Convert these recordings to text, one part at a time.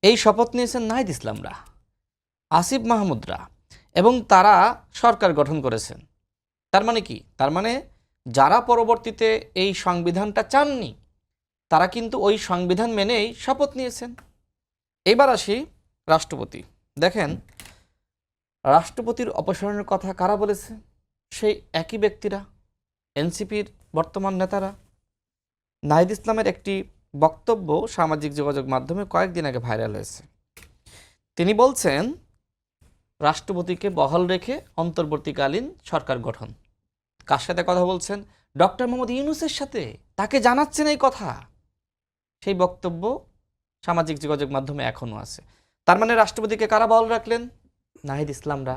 এই শপথ নিয়েছেন নাহিদ ইসলামরা, আসিফ মাহমুদরা, এবং তারা সরকার গঠন করেছেন। তার মানে কি? তার মানে যারা পরবর্তীতে এই সংবিধানটা চাননি তারা কিন্তু ওই সংবিধান মেনেই শপথ নিয়েছেন। এবার আসি রাষ্ট্রপতি। দেখেন, রাষ্ট্রপতির অপসারণের কথা কারা বলেছে? সেই একই ব্যক্তিরা, এনসিপির বর্তমান নেতারা। নাহিদ ইসলামের একটি বক্তব্য সামাজিক যোগাযোগ মাধ্যমে কয়েকদিন আগে ভাইরাল হয়েছে। তিনি বলছেন রাষ্ট্রপতিকে বহাল রেখে অন্তর্বর্তীকালীন সরকার গঠন। কার সাথে কথা বলছেন? ডক্টর মোহাম্মদ ইউনূসের সাথে। তাকে জানাচ্ছেন এই কথা। সেই বক্তব্য সামাজিক যোগাযোগ মাধ্যমে এখনও আছে। তার মানে রাষ্ট্রপতিকে কারা বহাল রাখলেন? নাহিদ ইসলামরা,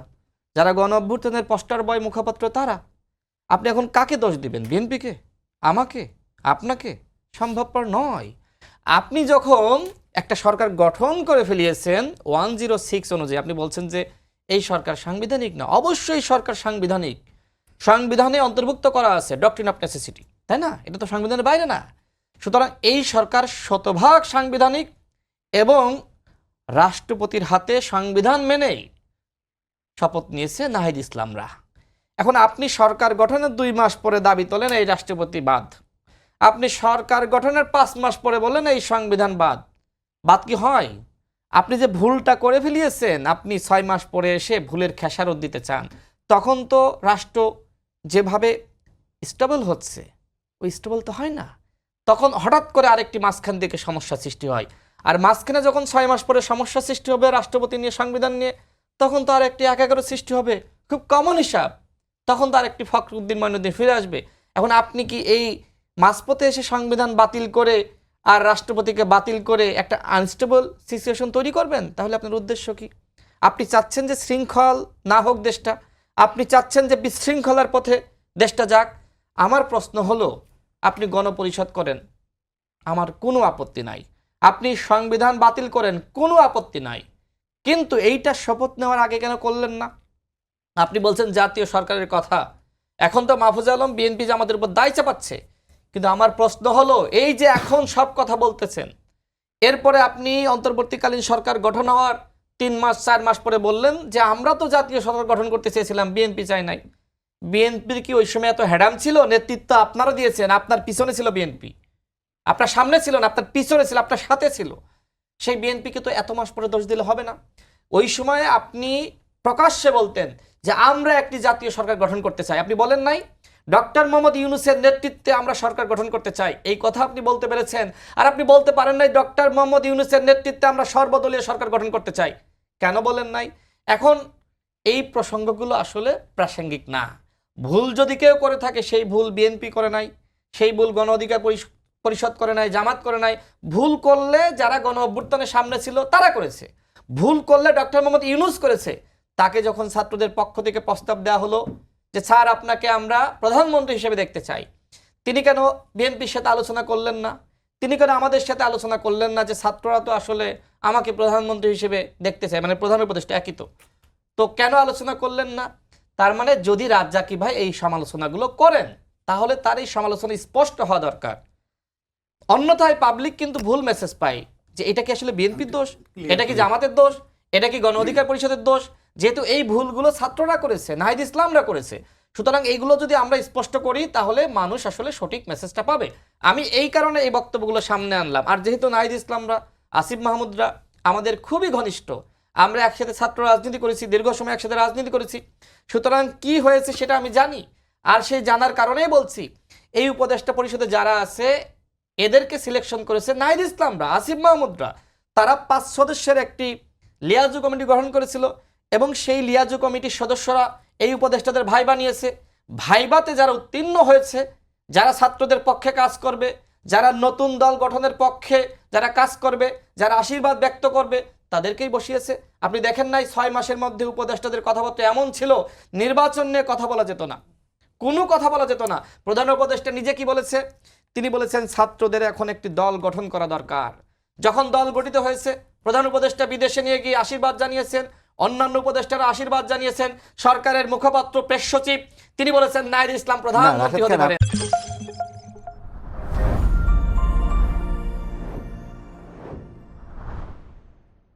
যারা গণ অভ্যুত্থানের পোস্টার বয়, মুখপাত্র তারা। আপনি এখন কাকে দোষ দিবেন? বিএনপিকে? আমাকে? আপনাকে? সম্ভবপর নয়। আপনি যখন একটা সরকার গঠন করে ফেলিয়েছেন 106 অনুযায়ী, আপনি বলছেন যে এই সরকার সাংবিধানিক না। অবশ্যই সরকার সাংবিধানিক। সংবিধানে অন্তর্ভুক্ত করা আছে ডক্ট্রিন অফ নেসেসিটি, তাই না? এটা তো সংবিধানের বাইরে না। সুতরাং এই সরকার শতভাগ সাংবিধানিক এবং রাষ্ট্রপতির হাতে সংবিধান মেনেই শপথ নিয়েছে নাহিদ ইসলামরা। এখন আপনি সরকার গঠনের 2 মাস পরে দাবি তোলেন এই রাষ্ট্রপতি বাদ। আপনি সরকার গঠনের 5 মাস পরে বলেন এই সংবিধান বাদ। বাদ কি হয়? আপনি যে ভুলটা করে ফেলিয়েছেন, আপনি 6 মাস পরে এসে ভুলের খেসারত দিতে চান। তখন তো রাষ্ট্র যেভাবে স্টেবল হচ্ছে ওই স্টেবল তো হয় না। তখন হঠাৎ করে আরেকটি মাঝখান থেকে সমস্যা সৃষ্টি হয়। আর মাঝখানে যখন 6 মাস পরে সমস্যা সৃষ্টি হবে রাষ্ট্রপতি নিয়ে, সংবিধান নিয়ে, তখন তো আর একটি একাগ্র সৃষ্টি হবে। খুব কমন হিসাব। তখন তো আর একটি ফখরুদ্দিন মঈনুদ্দিন ফিরে আসবে। এখন আপনি কি এই মাঝপথে এসে সংবিধান বাতিল করে আর রাষ্ট্রপতিকে বাতিল করে একটা আনস্টেবল সিচুয়েশন তৈরি করবেন? তাহলে আপনার উদ্দেশ্য কি? আপনি চাচ্ছেন যে শৃঙ্খল না হোক দেশটা, আপনি চাচ্ছেন যে বিশৃঙ্খলার পথে দেশটা যাক। আমার প্রশ্ন হলো, আপনি গণপরিষদ করেন, আমার কোনো আপত্তি নাই। আপনি সংবিধান বাতিল করেন, কোনো আপত্তি নাই। কিন্তু এইটা শপথ নেওয়ার আগে কেন করলেন না? আপনি বলছেন জাতীয় সরকারের কথা। এখন তো মাহফুজ আলম, বিএনপি যে আমাদের উপর দায় চাপাচ্ছে। কিন্তু আমার প্রশ্ন হলো, এই যে এখন সব কথা বলতেছেন, এরপরে আপনি অন্তর্বর্তীকালীন সরকার গঠন হওয়ার 3 মাস 4 মাস পরে বললেন যে আমরা তো জাতীয় সরকার গঠন করতে চেয়েছিলাম, বিএনপি চাই নাই। বিএনপির কি ওই সময় এত হ্যাডাম ছিল? নেতৃত্ব আপনারা দিয়েছেন, আপনার পিছনে ছিল বিএনপি। আপনার সামনে ছিল না, আপনার পিছনে ছিল, আপনার সাথে ছিল। সেই বিএনপিকে তো এত মাস পরে দোষ দিলে হবে না। ওই সময় আপনি প্রকাশ্যে বলতেন যে আমরা একটি জাতীয় সরকার গঠন করতে চাই। আপনি বলেন নাই ডক্টর মোহাম্মদ ইউনূসের নেতৃত্বে আমরা সরকার গঠন করতে চাই? এই কথা আপনি বলতে পেরেছেন। আর আপনি বলতে পারেন নাই ডক্টর মোহাম্মদ ইউনূসের নেতৃত্বে আমরা সর্বদলীয় সরকার গঠন করতে চাই। কেন বলেন নাই? এখন এই প্রসঙ্গগুলো আসলে প্রাসঙ্গিক না। ভুল যদি কেউ করে থাকে, সেই ভুল বিএনপি করে নাই, সেই ভুল গণ অধিকার পরিষদ করে নাই, জামাত করে নাই। ভুল করলে যারা গণ অভ্যুত্থানের সামনে ছিল তারা করেছে। ভুল করলে ডক্টর মোহাম্মদ ইউনূস করেছে। তাকে যখন ছাত্রদের পক্ষ থেকে প্রস্তাব দেওয়া হলো যে স্যার আপনাকে আমরা প্রধানমন্ত্রী হিসেবে দেখতে চাই, তিনি কেন বিএনপির সাথে আলোচনা করলেন না? তিনি কেন আমাদের সাথে আলোচনা করলেন না যে ছাত্ররা তো আসলে আমাকে প্রধানমন্ত্রী হিসেবে দেখতে চায়, মানে প্রধান উপদেষ্টা একই তো কেন আলোচনা করলেন না? তার মানে যদি রাজ্জাকি ভাই এই সমালোচনাগুলো করেন তাহলে তার এই সমালোচনা স্পষ্ট হওয়া দরকার। অন্যথায় পাবলিক কিন্তু ভুল মেসেজ পায় যে এটা কি আসলে বিএনপির দোষ, এটা কি জামাতের দোষ, এটা কি গণ অধিকার পরিষদের দোষ। যেহেতু এই ভুলগুলো ছাত্ররা করেছে, নাহিদ ইসলামরা করেছে, সুতরাং এইগুলো যদি আমরা স্পষ্ট করি তাহলে মানুষ আসলে সঠিক মেসেজটা পাবে। আমি এই কারণে এই বক্তব্যগুলো সামনে আনলাম। আর যেহেতু নাহিদ ইসলামরা, আসিফ মাহমুদরা আমাদের খুবই ঘনিষ্ঠ, আমরা একসাথে ছাত্র রাজনীতি করেছি, দীর্ঘ সময় একসাথে রাজনীতি করেছি, সুতরাং কি হয়েছে সেটা আমি জানি। আর সেই জানার কারণেই বলছি, এই উপদেষ্টা পরিষদে যারা আছে এদেরকে সিলেকশন করেছে নাহিদ ইসলামরা, আসিফ মাহমুদরা। তারা 5 সদস্যের একটি লিয়াজু কমিটি গঠন করেছিল এবং সেই লিয়াজু কমিটির সদস্যরা এই উপদেষ্টাদের ভাই বানিয়েছে। ভাইবাতে যারা উত্তীর্ণ হয়েছে, যারা ছাত্রদের পক্ষে কাজ করবে, যারা নতুন দল গঠনের পক্ষে যারা কাজ করবে, যারা আশীর্বাদ ব্যক্ত করবে, তাদেরকেই বসিয়েছে। আপনি দেখেন নাই 6 মাসের মধ্যে উপদেষ্টাদের কথাবার্তা এমন ছিল, নির্বাচন নিয়ে কথা বলা যেত না, কোনো কথা বলা যেত না। প্রধান উপদেষ্টা নিজে কি বলেছে? তিনি বলেছেন ছাত্রদের এখন একটি দল গঠন করা দরকার। যখন দল গঠিত হয়েছে, প্রধান উপদেষ্টা বিদেশে নিয়ে গিয়ে আশীর্বাদ জানিয়েছেন, অন্যান্য উপদেষ্টারা আশীর্বাদ জানিয়েছেন। সরকারের মুখপাত্র প্রেস সচিব তিনি বলেছেন নাহিদ ইসলাম প্রধানমন্ত্রী হতে পারেন।